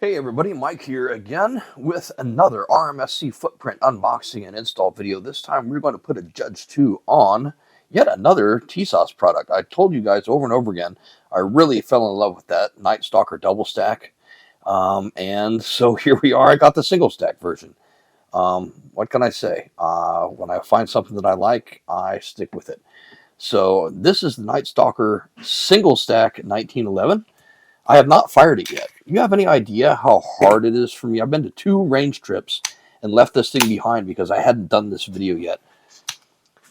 Hey everybody, Mike here again with another RMSC footprint unboxing and install video. This time we're going to put a Judge 2 on yet another TISAS product. I told you guys over and over again, I really fell in love with that Nightstalker double stack. And so here we are, I got the single stack version. What can I say? When I find something that I like, I stick with it. So this is the Nightstalker single stack 1911. I have not fired it yet. You have any idea how hard it is for me? I've been to 2 range trips and left this thing behind because I hadn't done this video yet.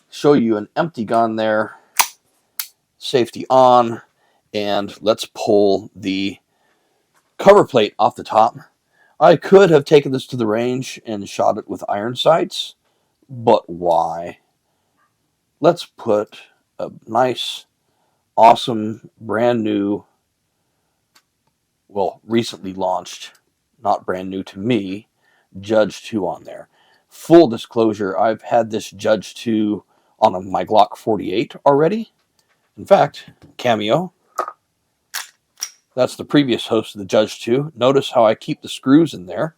Show you an empty gun there, safety on, and let's pull the cover plate off the top. I could have taken this to the range and shot it with iron sights, but why? Let's put a nice, awesome, brand new, well, recently launched, not brand new to me, Judge 2 on there. Full disclosure, I've had this Judge 2 on my Glock 48 already. In fact, cameo. That's the previous host of the Judge 2. Notice how I keep the screws in there.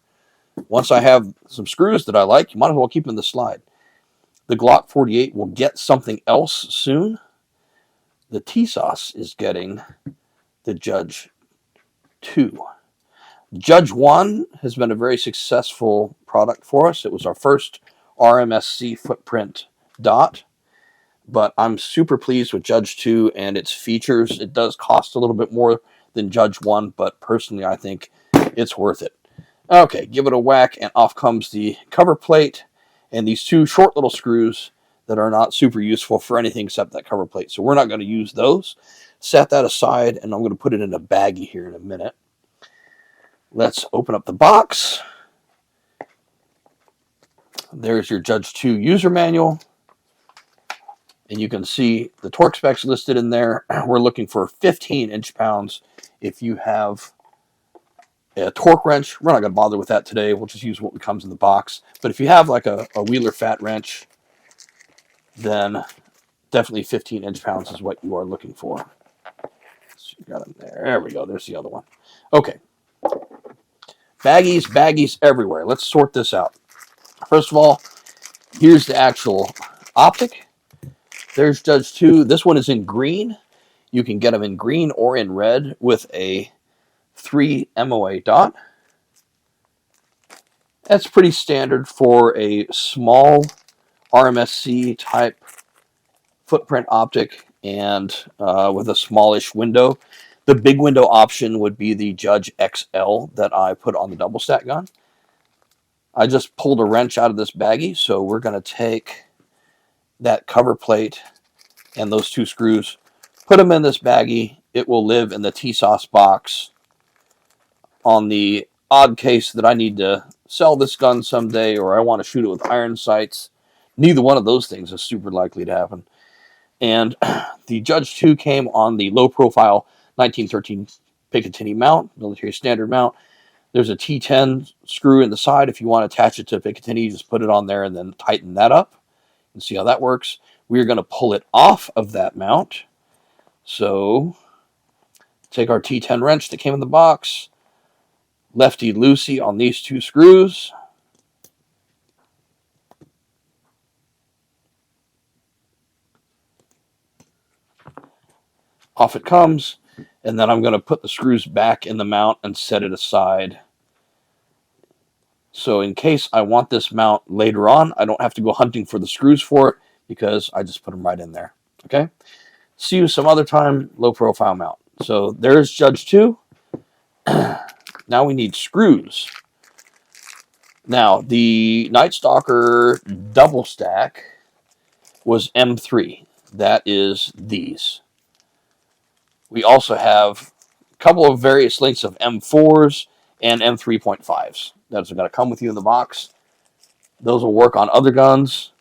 Once I have some screws that I like, you might as well keep them in the slide. The Glock 48 will get something else soon. The TISAS is getting the Judge 2. Judge 1 has been a very successful product for us. It was our first RMSC footprint dot, but I'm super pleased with Judge 2 and its features. It does cost a little bit more than Judge 1, but personally I think it's worth it. Okay, give it a whack, and off comes the cover plate and these 2 short little screws that are not super useful for anything except that cover plate. So we're not going to use those. Set that aside, and I'm going to put it in a baggie here in a minute. Let's open up the box. There's your Judge 2 user manual. And you can see the torque specs listed in there. We're looking for 15 inch-pounds. If you have a torque wrench, we're not going to bother with that today. We'll just use what comes in the box. But if you have like a Wheeler fat wrench, then definitely 15 inch-pounds is what you are looking for. So you got them there. There we go. There's the other one. Okay. Baggies everywhere. Let's sort this out. First of all, here's the actual optic. There's Judge 2. This one is in green. You can get them in green or in red with a 3 MOA dot. That's pretty standard for a small RMSC type footprint optic and with a smallish window. The big window option would be the Judge XL that I put on the double stack gun. I just pulled a wrench out of this baggie, so we're going to take that cover plate and those 2 screws, put them in this baggie. It will live in the TISAS box. On the odd case that I need to sell this gun someday, or I want to shoot it with iron sights, neither one of those things is super likely to happen. And the Judge 2 came on the low-profile 1913 Picatinny mount, military standard mount. There's a T10 screw in the side. If you want to attach it to a Picatinny, just put it on there and then tighten that up and see how that works. We're going to pull it off of that mount. So take our T10 wrench that came in the box, lefty-loosey on these 2 screws. Off it comes, and then I'm going to put the screws back in the mount and set it aside. So in case I want this mount later on, I don't have to go hunting for the screws for it because I just put them right in there. Okay? See you some other time, low profile mount. So there's Judge 2. Now we need screws. Now the Nightstalker double stack was M3. That is these. We also have a couple of various lengths of M4s and M3.5s. That's going to come with you in the box. Those will work on other guns.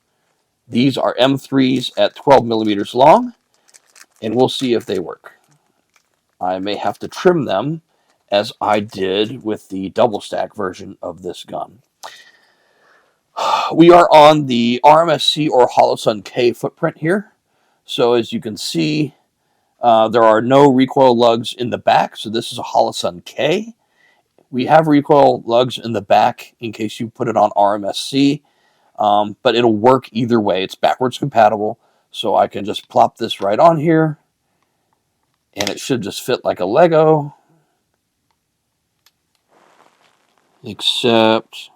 These are M3s at 12 millimeters long, and we'll see if they work. I may have to trim them, as I did with the double stack version of this gun. We are on the RMSC or Holosun K footprint here. So as you can see, there are no recoil lugs in the back, so this is a Holosun K. We have recoil lugs in the back in case you put it on RMSC, but it'll work either way. It's backwards compatible, so I can just plop this right on here, and it should just fit like a Lego, except,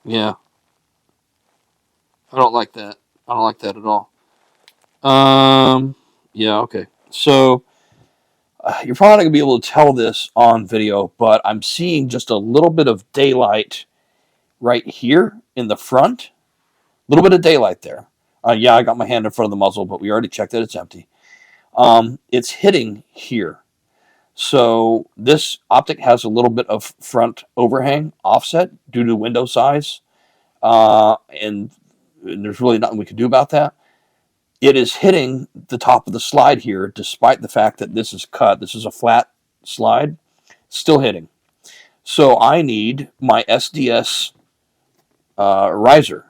yeah, I don't like that. I don't like that at all. Yeah, okay. So, you're probably not going to be able to tell this on video, but I'm seeing just a little bit of daylight right here in the front. A little bit of daylight there. Yeah, I got my hand in front of the muzzle, but we already checked that it's empty. It's hitting here. So this optic has a little bit of front overhang offset due to window size. And there's really nothing we can do about that. It is hitting the top of the slide here, despite the fact that this is cut. This is a flat slide, still hitting. So I need my SDS riser.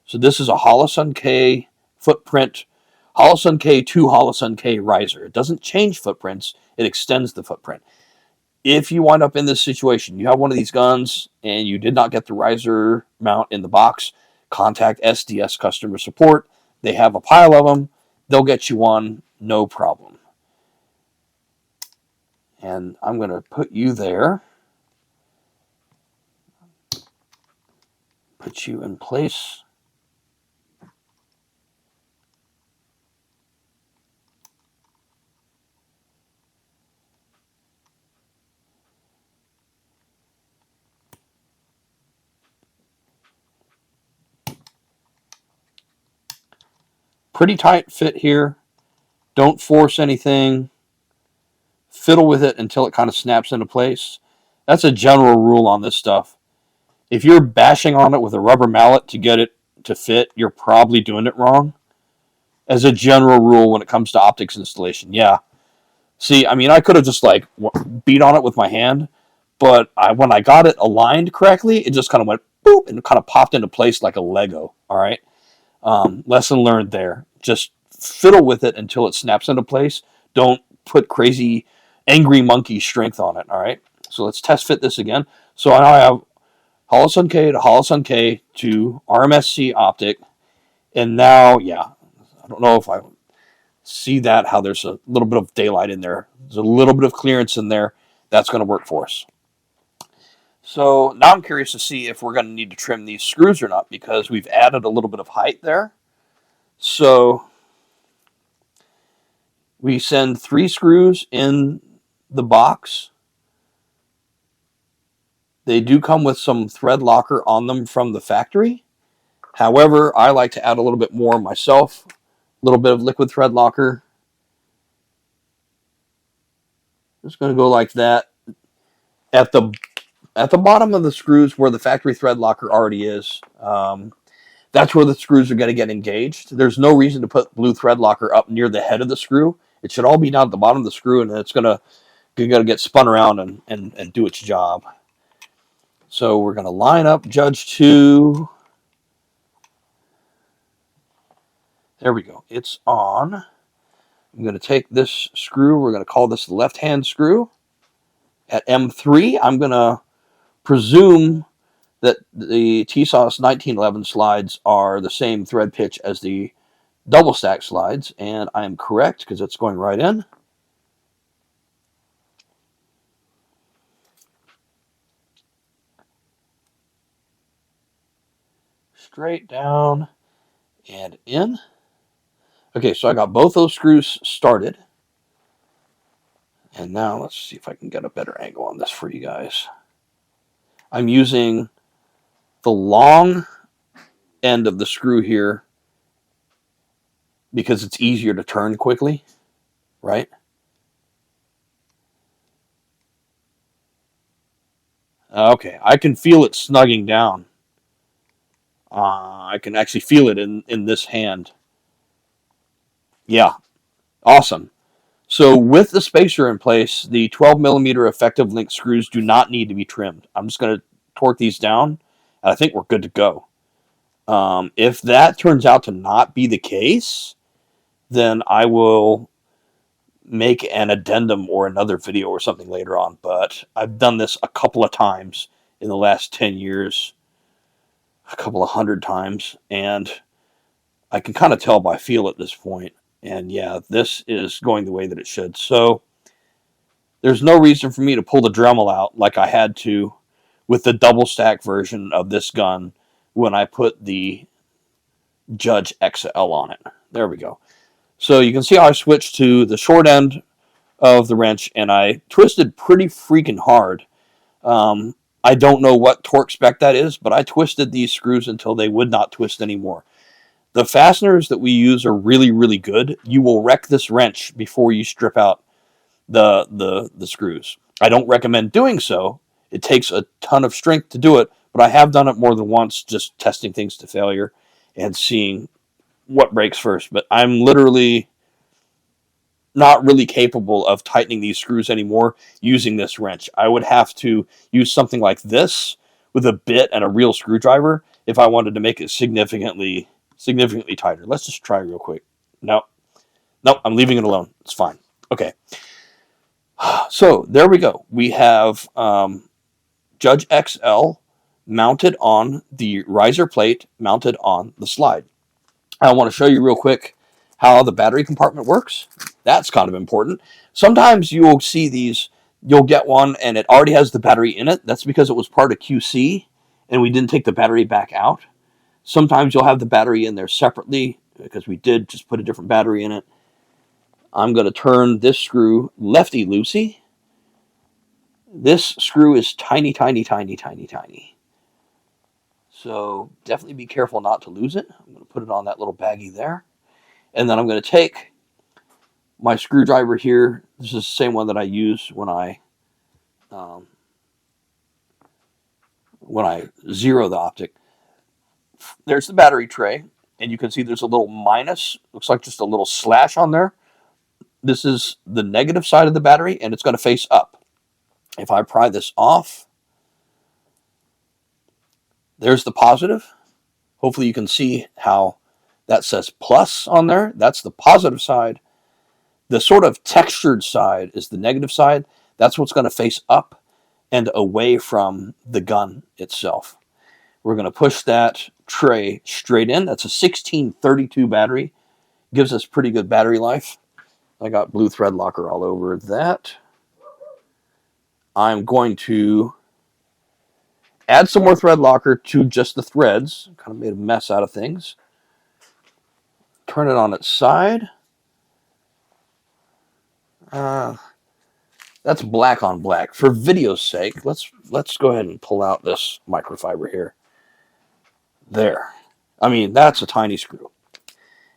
So this is a Holosun K footprint, Holosun K to Holosun K riser. It doesn't change footprints, it extends the footprint. If you wind up in this situation, you have one of these guns and you did not get the riser mount in the box, contact SDS customer support. They have a pile of them. They'll get you one, no problem. And I'm going to put you there. Put you in place. Pretty tight fit here. Don't force anything. Fiddle with it until it kind of snaps into place. That's a general rule on this stuff. If you're bashing on it with a rubber mallet to get it to fit, you're probably doing it wrong. As a general rule when it comes to optics installation, yeah. See, I mean, I could have just like beat on it with my hand, but when I got it aligned correctly, it just kind of went boop and kind of popped into place like a Lego. All right. Lesson learned there. Just fiddle with it until it snaps into place. Don't put crazy angry monkey strength on it. All right. So let's test fit this again. So now I have Holosun K to Holosun K to RMSC optic. And now, yeah, I don't know if I see that, how there's a little bit of daylight in there. There's a little bit of clearance in there. That's going to work for us. So now I'm curious to see if we're going to need to trim these screws or not, because we've added a little bit of height there. So we send 3 screws in the box. They do come with some thread locker on them from the factory. However, I like to add a little bit more myself. A little bit of liquid thread locker. Just going to go like that. At the bottom of the screws where the factory thread locker already is, that's where the screws are going to get engaged. There's no reason to put blue thread locker up near the head of the screw. It should all be down at the bottom of the screw, and it's going to get spun around and do its job. So we're going to line up Judge 2. There we go. It's on. I'm going to take this screw. We're going to call this the left-hand screw. At M3, I'm going to presume that the TISAS 1911 slides are the same thread pitch as the double stack slides, and I am correct because it's going right in. Straight down and in. Okay, so I got both those screws started. And now let's see if I can get a better angle on this for you guys. I'm using the long end of the screw here because it's easier to turn quickly, right? Okay, I can feel it snugging down. I can actually feel it in this hand. Yeah, awesome. So with the spacer in place, the 12 millimeter effective link screws do not need to be trimmed. I'm just going to torque these down, and I think we're good to go. If that turns out to not be the case, then I will make an addendum or another video or something later on, but I've done this a couple of times in the last 10 years, a couple of hundred times, and I can kind of tell by feel at this point. And yeah, this is going the way that it should. So there's no reason for me to pull the Dremel out like I had to with the double stack version of this gun when I put the Judge XL on it. There we go. So you can see how I switched to the short end of the wrench, and I twisted pretty freaking hard. I don't know what torque spec that is, but I twisted these screws until they would not twist anymore. The fasteners that we use are really, really good. You will wreck this wrench before you strip out the screws. I don't recommend doing so. It takes a ton of strength to do it, but I have done it more than once, just testing things to failure and seeing what breaks first. But I'm literally not really capable of tightening these screws anymore using this wrench. I would have to use something like this with a bit and a real screwdriver if I wanted to make it significantly tighter. Let's just try real quick. Nope, I'm leaving it alone. It's fine. Okay. So there we go. We have Judge XL mounted on the riser plate, mounted on the slide. I want to show you real quick how the battery compartment works. That's kind of important. Sometimes you'll see these, you'll get one and it already has the battery in it. That's because it was part of QC and we didn't take the battery back out. Sometimes you'll have the battery in there separately because we did just put a different battery in it. I'm going to turn this screw lefty-loosey. This screw is tiny, tiny, tiny, tiny, tiny. So definitely be careful not to lose it. I'm going to put it on that little baggie there. And then I'm going to take my screwdriver here. This is the same one that I use when I zero the optic. There's the battery tray, and you can see there's a little minus. Looks like just a little slash on there. This is the negative side of the battery, and it's going to face up. If I pry this off, there's the positive. Hopefully you can see how that says plus on there. That's the positive side. The sort of textured side is the negative side. That's what's going to face up and away from the gun itself. We're going to push that tray straight in. That's a 1632 battery. Gives us pretty good battery life. I got blue thread locker all over that. I'm going to add some more thread locker to just the threads. Kind of made a mess out of things. Turn it on its side. That's black on black. For video's sake, let's go ahead and pull out this microfiber here. There. I mean, that's a tiny screw.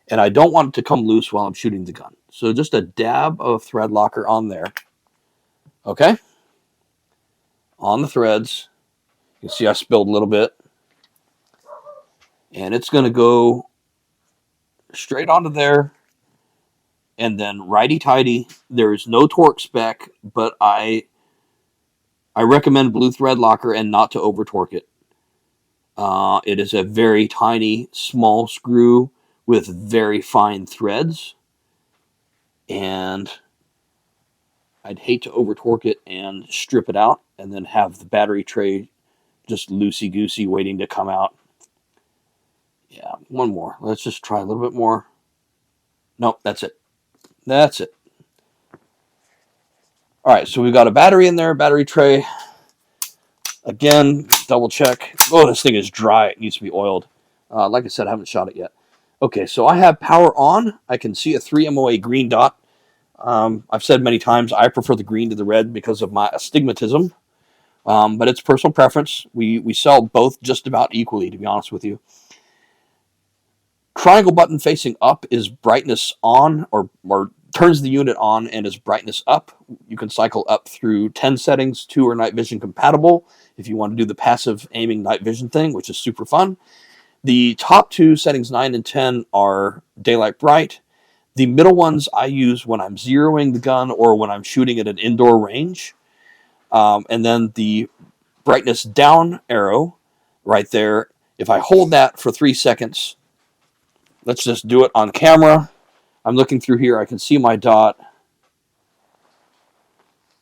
And I don't want it to come loose while I'm shooting the gun. So just a dab of thread locker on there. Okay? On the threads. You can see I spilled a little bit. And it's going to go straight onto there. And then righty-tighty. There is no torque spec, but I recommend blue thread locker and not to over-torque it. It is a very tiny, small screw with very fine threads. And I'd hate to over-torque it and strip it out and then have the battery tray just loosey-goosey waiting to come out. Yeah, one more. Let's just try a little bit more. Nope, that's it. That's it. All right, so we've got a battery in there, battery tray. Again, double check. Oh, this thing is dry. It needs to be oiled. Like I said, I haven't shot it yet. Okay, so I have power on. I can see a 3 MOA green dot. I've said many times I prefer the green to the red because of my astigmatism. But it's personal preference. We sell both just about equally, to be honest with you. Triangle button facing up is brightness on, or turns the unit on and is brightness up. You can cycle up through 10 settings. 2 are night vision compatible if you want to do the passive aiming night vision thing, which is super fun. The top 2, settings 9 and 10, are daylight bright. The middle ones I use when I'm zeroing the gun or when I'm shooting at an indoor range. And then the brightness down arrow right there, if I hold that for 3 seconds, let's just do it on camera. I'm looking through here. I can see my dot.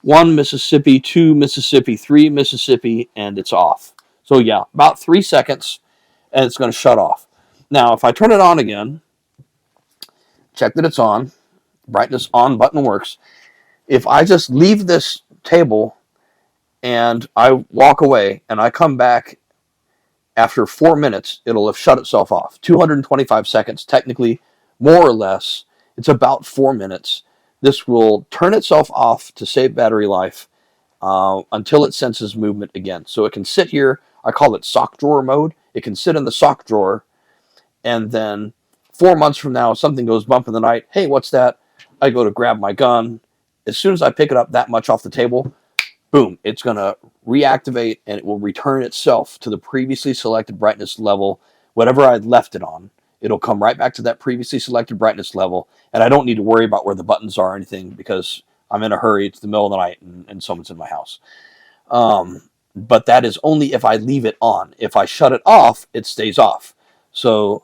1 Mississippi, 2 Mississippi, 3 Mississippi, and it's off. So yeah, about 3 seconds, and it's going to shut off. Now, if I turn it on again, check that it's on, brightness on button works. If I just leave this table and I walk away and I come back after 4 minutes, it'll have shut itself off. 225 seconds, technically, more or less. It's about 4 minutes. This will turn itself off to save battery life until it senses movement again. So it can sit here. I call it sock drawer mode. It can sit in the sock drawer, and then 4 months from now, something goes bump in the night. Hey, what's that? I go to grab my gun. As soon as I pick it up that much off the table, boom, it's going to reactivate and it will return itself to the previously selected brightness level, whatever I left it on. It'll come right back to that previously selected brightness level, and I don't need to worry about where the buttons are or anything because I'm in a hurry. It's the middle of the night and someone's in my house. But that is only if I leave it on. If I shut it off, it stays off. So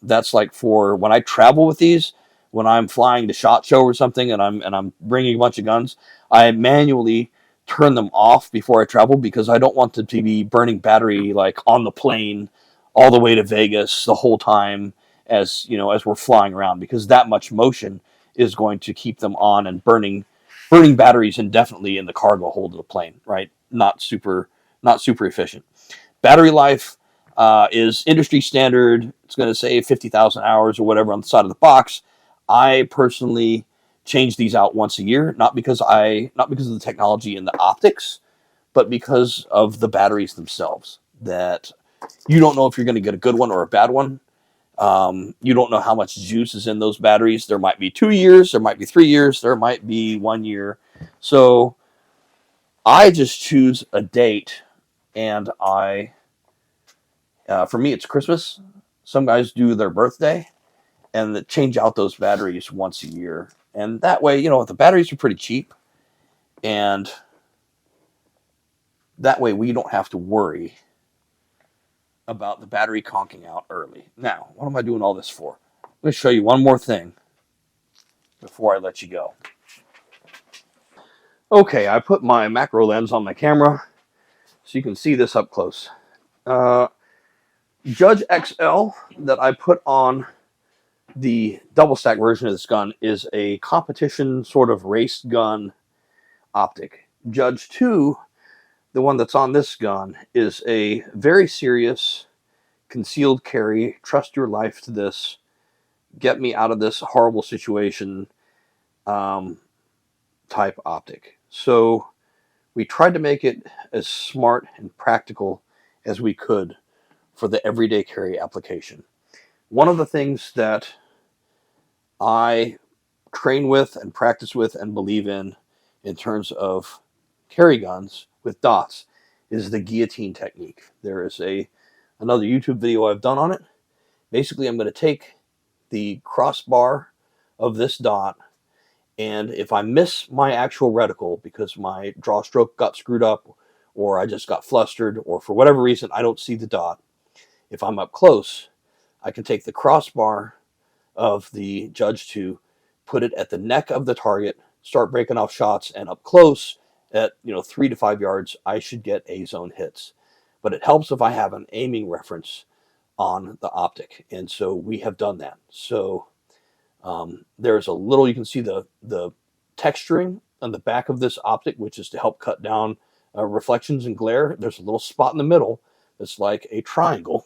that's like for when I travel with these, when I'm flying to SHOT Show or something and I'm bringing a bunch of guns, I manually turn them off before I travel because I don't want them to be burning battery like on the plane all the way to Vegas the whole time as as we're flying around, because that much motion is going to keep them on and burning batteries indefinitely in the cargo hold of the plane, right? Not super efficient. Battery life is industry standard. It's going to say 50,000 hours or whatever on the side of the box. I personally change these out once a year, not because of the technology and the optics, but because of the batteries themselves. That you don't know if you're going to get a good one or a bad one. You don't know how much juice is in those batteries. There might be 2 years, there might be 3 years, there might be 1 year. So I just choose a date, and for me, it's Christmas. Some guys do their birthday, and change out those batteries once a year. And that way, the batteries are pretty cheap, and that way we don't have to worry about the battery conking out early. Now, what am I doing all this for? I'm going to show you one more thing before I let you go. Okay, I put my macro lens on my camera so you can see this up close. Judge XL that I put on the double stack version of this gun is a competition sort of race gun optic. Judge 2, the one that's on this gun, is a very serious concealed carry, trust your life to this, get me out of this horrible situation type optic. So we tried to make it as smart and practical as we could for the everyday carry application. One of the things that I train with and practice with and believe in terms of carry guns with dots is the guillotine technique. There is another YouTube video I've done on it. Basically, I'm going to take the crossbar of this dot, and if I miss my actual reticle because my draw stroke got screwed up, or I just got flustered, or for whatever reason I don't see the dot, if I'm up close, I can take the crossbar of the Judge 2, put it at the neck of the target, start breaking off shots, and up close at 3 to 5 yards, I should get A-zone hits. But it helps if I have an aiming reference on the optic, and so we have done that. So there's a little, you can see the texturing on the back of this optic, which is to help cut down reflections and glare. There's a little spot in the middle that's like a triangle,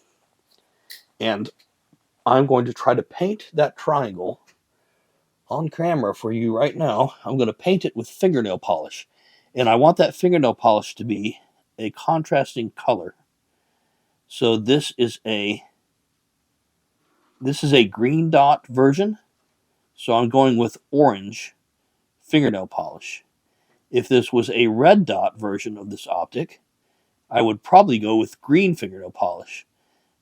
and I'm going to try to paint that triangle on camera for you right now. I'm going to paint it with fingernail polish, and I want that fingernail polish to be a contrasting color. So this is a green dot version, so I'm going with orange fingernail polish. If this was a red dot version of this optic, I would probably go with green fingernail polish.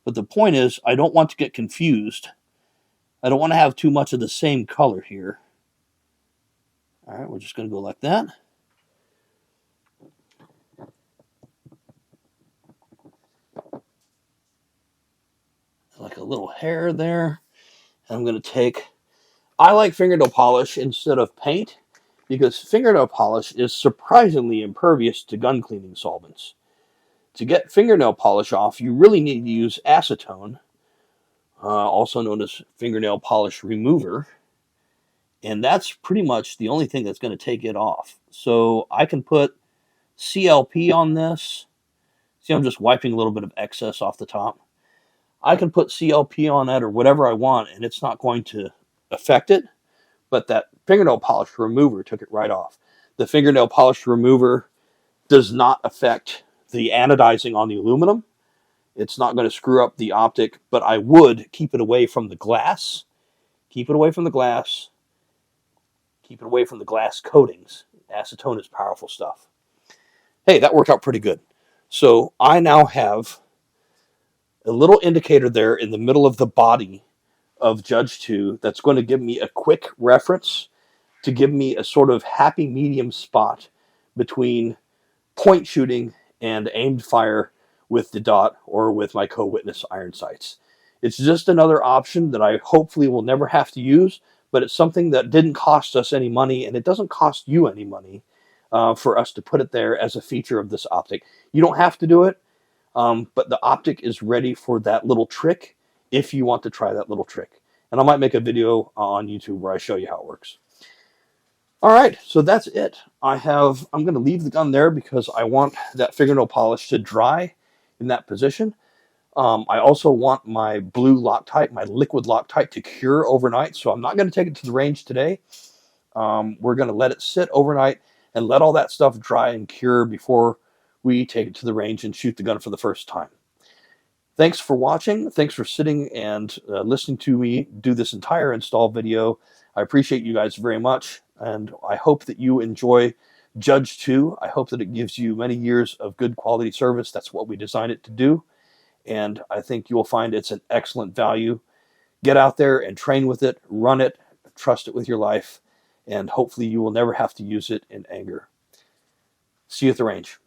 But the point is, I don't want to get confused. I don't want to have too much of the same color here. All right, we're just going to go like that. Like a little hair there. And I'm going to take, I like fingernail polish instead of paint because fingernail polish is surprisingly impervious to gun cleaning solvents. To get fingernail polish off, you really need to use acetone, also known as fingernail polish remover, and that's pretty much the only thing that's going to take it off. So I can put CLP on this. See, I'm just wiping a little bit of excess off the top. I can put CLP on that or whatever I want, and it's not going to affect it, but that fingernail polish remover took it right off. The fingernail polish remover does not affect the anodizing on the aluminum. It's not going to screw up the optic, but I would keep it away from the glass. Keep it away from the glass. Keep it away from the glass coatings. Acetone is powerful stuff. Hey, that worked out pretty good. So I now have a little indicator there in the middle of the body of Judge 2 that's going to give me a quick reference to give me a sort of happy medium spot between point shooting and aimed fire with the dot or with my co-witness iron sights. It's just another option that I hopefully will never have to use, but it's something that didn't cost us any money, and it doesn't cost you any money for us to put it there as a feature of this optic. You don't have to do it, but the optic is ready for that little trick if you want to try that little trick. And I might make a video on YouTube where I show you how it works. All right, so that's it. I'm going to leave the gun there because I want that fingernail polish to dry in that position. I also want my blue Loctite, my liquid Loctite, to cure overnight, so I'm not going to take it to the range today. We're going to let it sit overnight and let all that stuff dry and cure before we take it to the range and shoot the gun for the first time. Thanks for watching. Thanks for sitting and listening to me do this entire install video. I appreciate you guys very much, and I hope that you enjoy Judge 2. I hope that it gives you many years of good quality service. That's what we designed it to do, and I think you'll find it's an excellent value. Get out there and train with it, run it, trust it with your life, and hopefully you will never have to use it in anger. See you at the range.